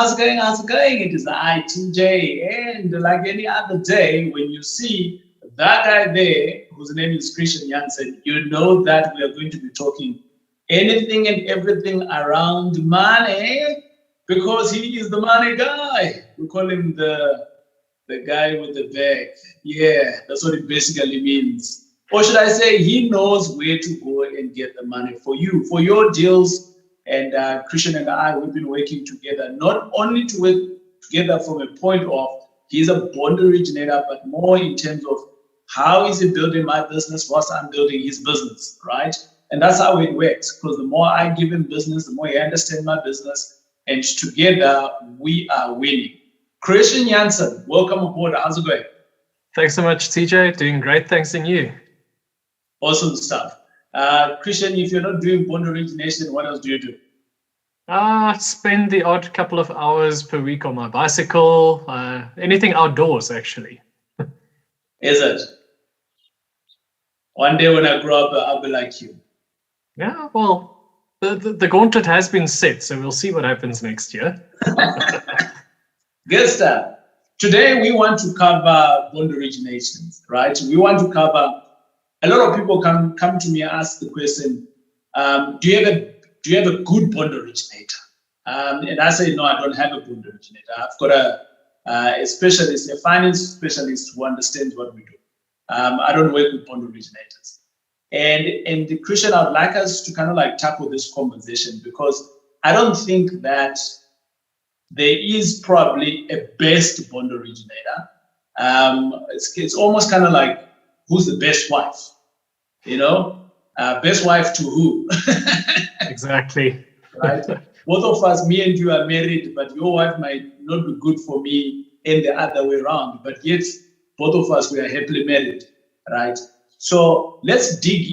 how's it going? How's it going? It is I, TJ. And like any other day, when you see that guy there, whose name is Christiaan Jansen, you know that we are going to be talking anything and everything around money, because he is the money guy. We call him the guy with the bag. Yeah, that's what it basically means. Or should I say, he knows where to go and get the money for you, for your deals. And Christiaan and I, we've been working together, not only to work together from a point of he's a bond originator, but more in terms of how is he building my business whilst I'm building his business, right? And that's how it works, because the more I give him business, the more he understands my business, and together we are winning. Christiaan Jansen, welcome aboard. How's it going? Thanks so much, TJ. Doing great. Thanks, and you? Awesome stuff. Christiaan, if you're not doing bond origination, what else do you do? Spend the odd couple of hours per week on my bicycle. Anything outdoors, actually. Is it? One day when I grow up, I'll be like you. Yeah, well, the gauntlet has been set, so we'll see what happens next year. Good stuff. Today we want to cover bond originations, right? We want to cover. A lot of people come to me and ask the question, do you have a good bond originator? And I say, no, I don't have a bond originator. I've got a specialist, a finance specialist who understands what we do. I don't work with bond originators. And Christiaan, I'd like us to kind of like tackle this conversation, because I don't think that there is probably a best bond originator. It's almost kind of like, who's the best wife? You know, best wife to who? Exactly. Right? Both of us, me and you, are married, but your wife might not be good for me and the other way around. But yet, both of us, we are happily married, right? So let's dig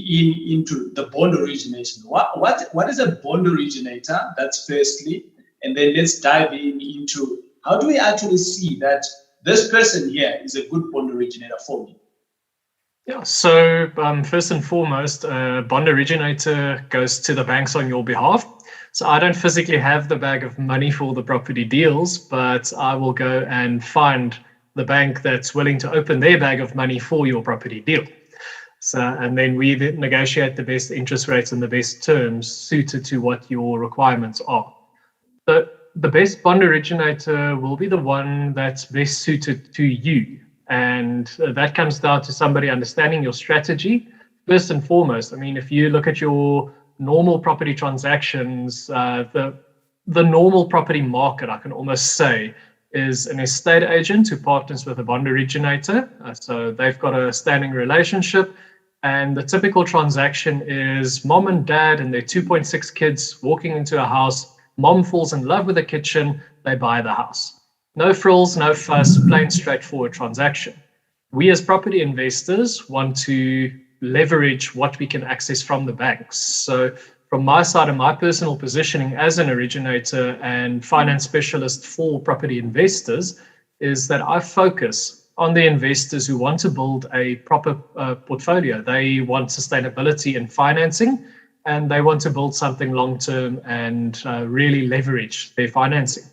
into the bond origination. What is a bond originator? That's firstly. And then let's dive into how do we actually see that this person here is a good bond originator for me? Yeah, so first and foremost, a bond originator goes to the banks on your behalf. So I don't physically have the bag of money for the property deals, but I will go and find the bank that's willing to open their bag of money for your property deal. So, and then we negotiate the best interest rates and the best terms suited to what your requirements are. So the best bond originator will be the one that's best suited to you. And that comes down to somebody understanding your strategy. First and foremost, I mean, if you look at your normal property transactions, the normal property market, I can almost say, is an estate agent who partners with a bond originator. So they've got a standing relationship. And the typical transaction is mom and dad and their 2.6 kids walking into a house. Mom falls in love with the kitchen. They buy the house. No frills, no fuss, plain straightforward transaction. We as property investors want to leverage what we can access from the banks. So from my side and my personal positioning as an originator and finance specialist for property investors is that I focus on the investors who want to build a proper portfolio. They want sustainability in financing, and they want to build something long-term and really leverage their financing.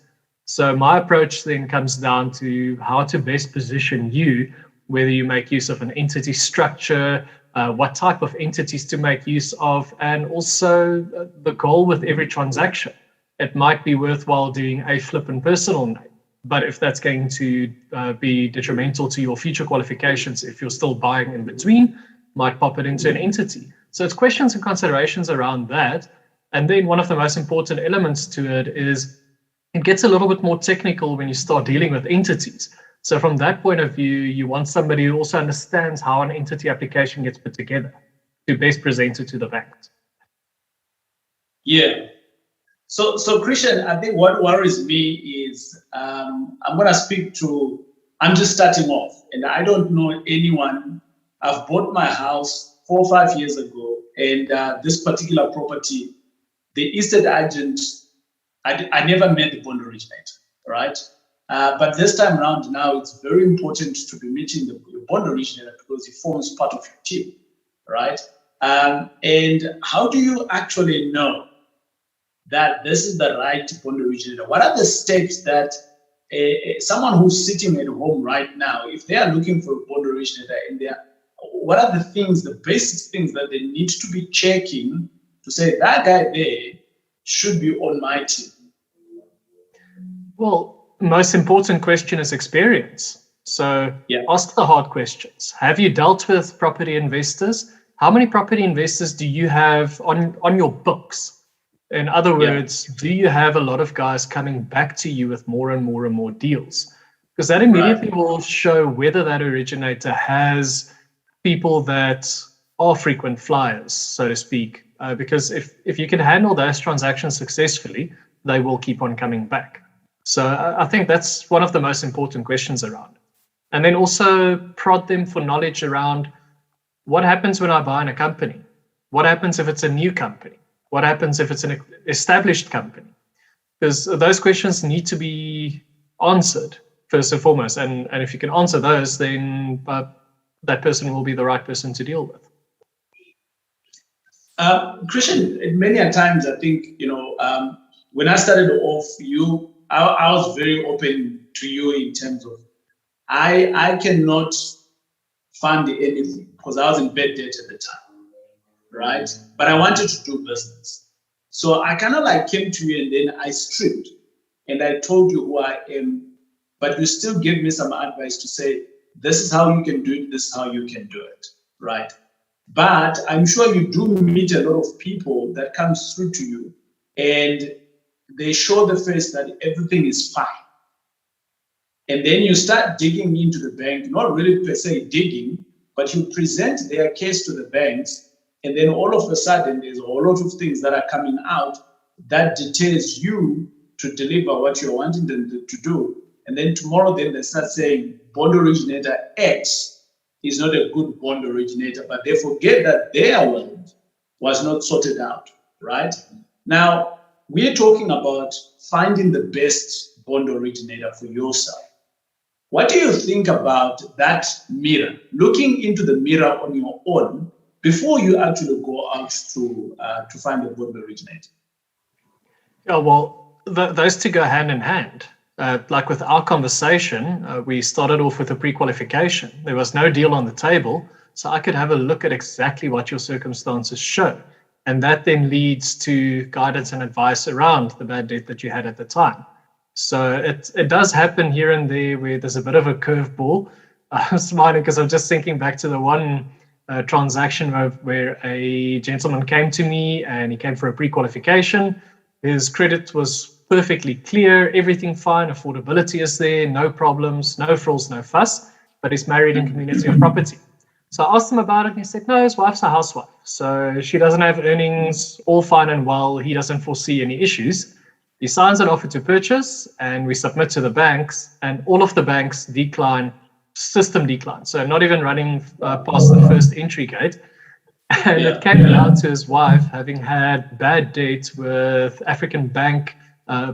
So my approach then comes down to how to best position you, whether you make use of an entity structure, what type of entities to make use of, and also the goal with every transaction. It might be worthwhile doing a flip and personal name, but if that's going to be detrimental to your future qualifications, if you're still buying in between, might pop it into an entity. So it's questions and considerations around that. And then one of the most important elements to it is it gets a little bit more technical when you start dealing with entities. So from that point of view, you want somebody who also understands how an entity application gets put together to best present it to the banks. Yeah. So Christiaan, I think what worries me is I'm just starting off, and I don't know anyone. I've bought my house 4 or 5 years ago, and this particular property, the estate agent, I never met the bond originator, right? But this time around now, it's very important to be meeting the bond originator because he forms part of your team, right? And how do you actually know that this is the right bond originator? What are the steps that someone who's sitting at home right now, if they are looking for a bond originator, what are the things, the basic things that they need to be checking to say that guy there should be on my team? Well, the most important question is experience. So ask the hard questions. Have you dealt with property investors? How many property investors do you have on your books? In other words, do you have a lot of guys coming back to you with more and more and more deals? Because that immediately will show whether that originator has people that are frequent flyers, so to speak. Because if you can handle those transactions successfully, they will keep on coming back. So I think that's one of the most important questions around. And then also prod them for knowledge around what happens when I buy in a company? What happens if it's a new company? What happens if it's an established company? Because those questions need to be answered first and foremost. And if you can answer those, then that person will be the right person to deal with. Christiaan, many a times I think, when I started off, I was very open to you in terms of I cannot fund anything because I was in bad debt at the time, right? But I wanted to do business. So I kind of like came to you and then I stripped and I told you who I am, but you still gave me some advice to say, this is how you can do it, this is how you can do it, right? But I'm sure you do meet a lot of people that comes through to you and they show the face that everything is fine. And then you start digging into the bank, not really per se digging, but you present their case to the banks. And then all of a sudden, there's a whole lot of things that are coming out that details you to deliver what you're wanting them to do. And then tomorrow, then they start saying bond originator X is not a good bond originator, but they forget that their world was not sorted out, right? Now, we're talking about finding the best bond originator for yourself. What do you think about that mirror, looking into the mirror on your own before you actually go out to find a bond originator? Yeah, well, those two go hand in hand. Like with our conversation, we started off with a pre-qualification. There was no deal on the table, so I could have a look at exactly what your circumstances show. And that then leads to guidance and advice around the bad debt that you had at the time. So it does happen here and there where there's a bit of a curveball. I'm smiling because I'm just thinking back to the one transaction where a gentleman came to me and he came for a pre-qualification. His credit was perfectly clear, everything fine, affordability is there, no problems, no frills, no fuss, but he's married in community of property. So I asked him about it and he said, no, his wife's a housewife. So she doesn't have earnings, all fine and well. He doesn't foresee any issues. He signs an offer to purchase and we submit to the banks and all of the banks decline, system decline. So not even running past the first entry gate. And it came down to his wife having had bad dates with African Bank,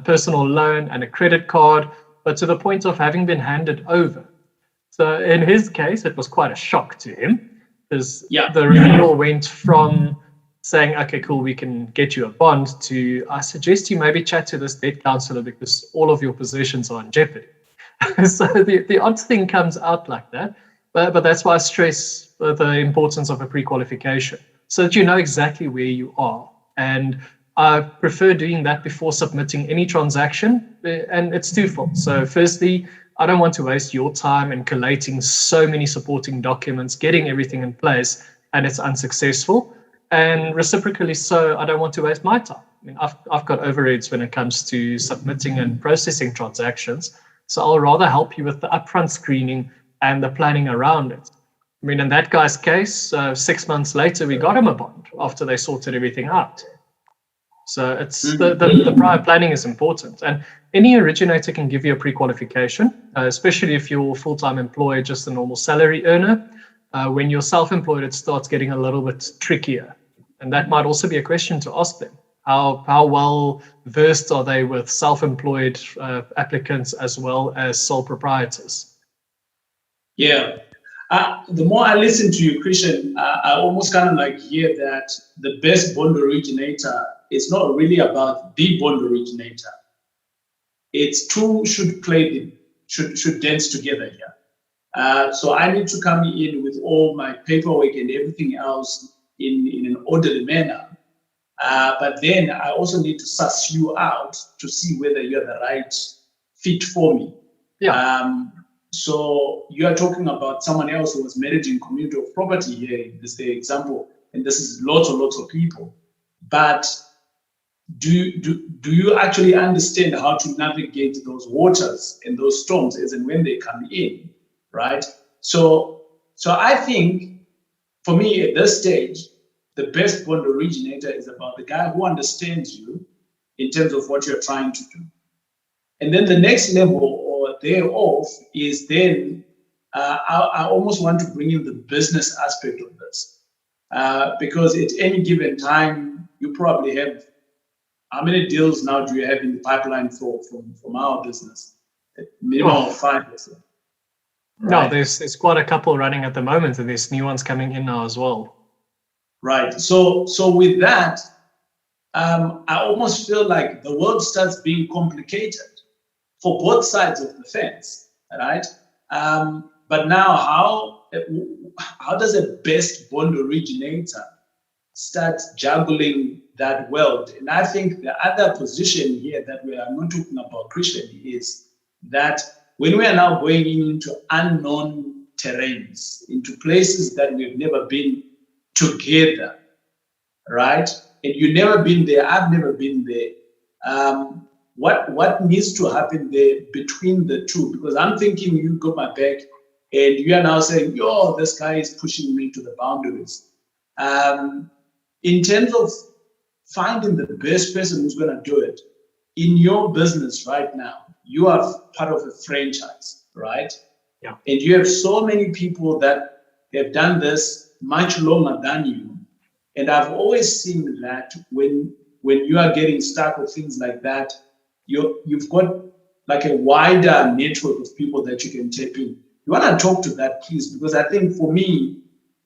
personal loan and a credit card, but to the point of having been handed over. So in his case, it was quite a shock to him because the renewal went from saying, okay, cool, we can get you a bond to, I suggest you maybe chat to this debt counselor because all of your possessions are in jeopardy. So the odd thing comes out like that. But that's why I stress the importance of a pre-qualification so that you know exactly where you are. And I prefer doing that before submitting any transaction. And it's twofold. So firstly, I don't want to waste your time in collating so many supporting documents, getting everything in place, and it's unsuccessful. And reciprocally so, I don't want to waste my time. I mean, I've got overheads when it comes to submitting and processing transactions. So I'll rather help you with the upfront screening and the planning around it. I mean, in that guy's case, 6 months later, we got him a bond after they sorted everything out. So it's the prior planning is important. And any originator can give you a pre-qualification, especially if you're full-time employed, just a normal salary earner. When you're self-employed, it starts getting a little bit trickier. And that might also be a question to ask them. How well versed are they with self-employed applicants as well as sole proprietors? Yeah. The more I listen to you, Christiaan, I almost kind of like hear that the best bond originator it's not really about the bond originator. It's two should should dance together here. So I need to come in with all my paperwork and everything else in an orderly manner. But then I also need to suss you out to see whether you're the right fit for me. Yeah. So you are talking about someone else who was managing community of property here. This is the example, and this is lots of people. But do you actually understand how to navigate those waters and those storms as and when they come in, right? So I think for me at this stage, the best bond originator is about the guy who understands you in terms of what you're trying to do. And then the next level or thereof is then I almost want to bring in the business aspect of this. Because at any given time, you probably have, how many deals now do you have in the pipeline from our business? Minimum of 5 or so. Right? No, there's quite a couple running at the moment, and there's new ones coming in now as well. Right. So with that, I almost feel like the world starts being complicated for both sides of the fence, right? But now, how does a best bond originator start juggling that world? And I think the other position here that we are not talking about, Christian, is that when we are now going into unknown terrains, into places that we've never been together, right? And you've never been there, I've never been there. What needs to happen there between the two? Because I'm thinking you got my back and you are now saying, yo, this guy is pushing me to the boundaries. In terms of finding the best person who's going to do it, in your business right now, you are part of a franchise, right? Yeah. And you have so many people that have done this much longer than you. And I've always seen that when you are getting stuck with things like that, you've got like a wider network of people that you can tap in. You want to talk to that, please, because I think for me,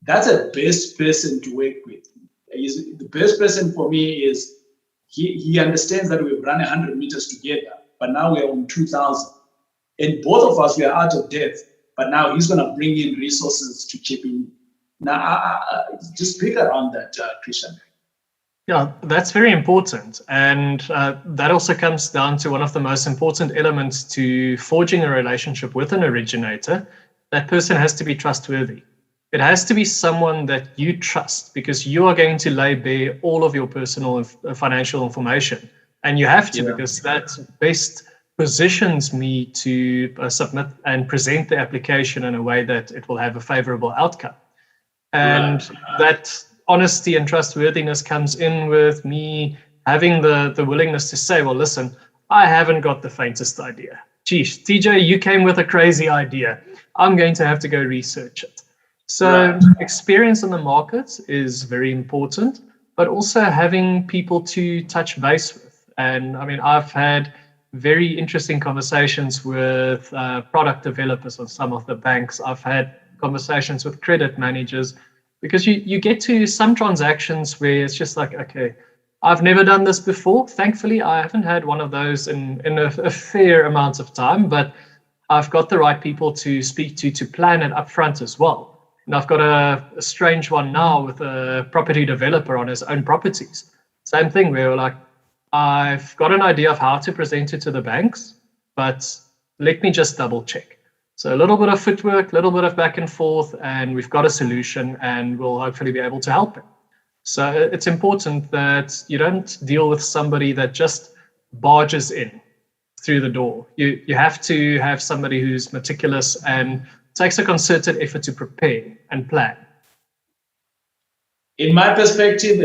that's the best person to work with. The best person for me is he understands that we've run 100 meters together, but now we're on 2,000. And both of us, we are out of depth, but now he's going to bring in resources to chip in. Now, I just pick around that, Christiaan. Yeah, that's very important. And that also comes down to one of the most important elements to forging a relationship with an originator. That person has to be trustworthy. It has to be someone that you trust, because you are going to lay bare all of your personal and financial information. And you have to, because that best positions me to submit and present the application in a way that it will have a favorable outcome. And that honesty and trustworthiness comes in with me having the willingness to say, well, listen, I haven't got the faintest idea. Geez, TJ, you came with a crazy idea. I'm going to have to go research it. So experience in the market is very important, but also having people to touch base with. And I mean, I've had very interesting conversations with product developers on some of the banks. I've had conversations with credit managers, because you get to some transactions where it's just like, okay, I've never done this before. Thankfully, I haven't had one of those in a fair amount of time, but I've got the right people to speak to plan it up front as well. And I've got a strange one now with a property developer on his own properties. Same thing, where we're like, I've got an idea of how to present it to the banks, but let me just double check. So a little bit of footwork, a little bit of back and forth, and we've got a solution, and we'll hopefully be able to help him. So it's important that you don't deal with somebody that just barges in through the door. You have to have somebody who's meticulous and takes a concerted effort to prepare and plan. In my perspective,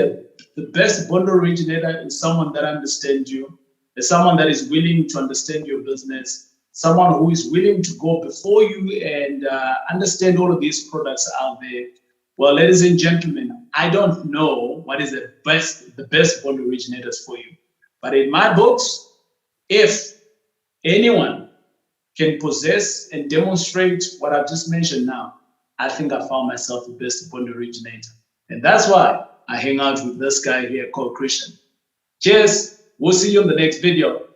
the best bond originator is someone that understands you, is someone that is willing to understand your business, someone who is willing to go before you and understand all of these products out there. Well, ladies and gentlemen, I don't know what is the best bond originators for you. But in my books, if anyone can possess and demonstrate what I've just mentioned now, I think I found myself the best bond originator. And that's why I hang out with this guy here called Christiaan. Cheers. We'll see you in the next video.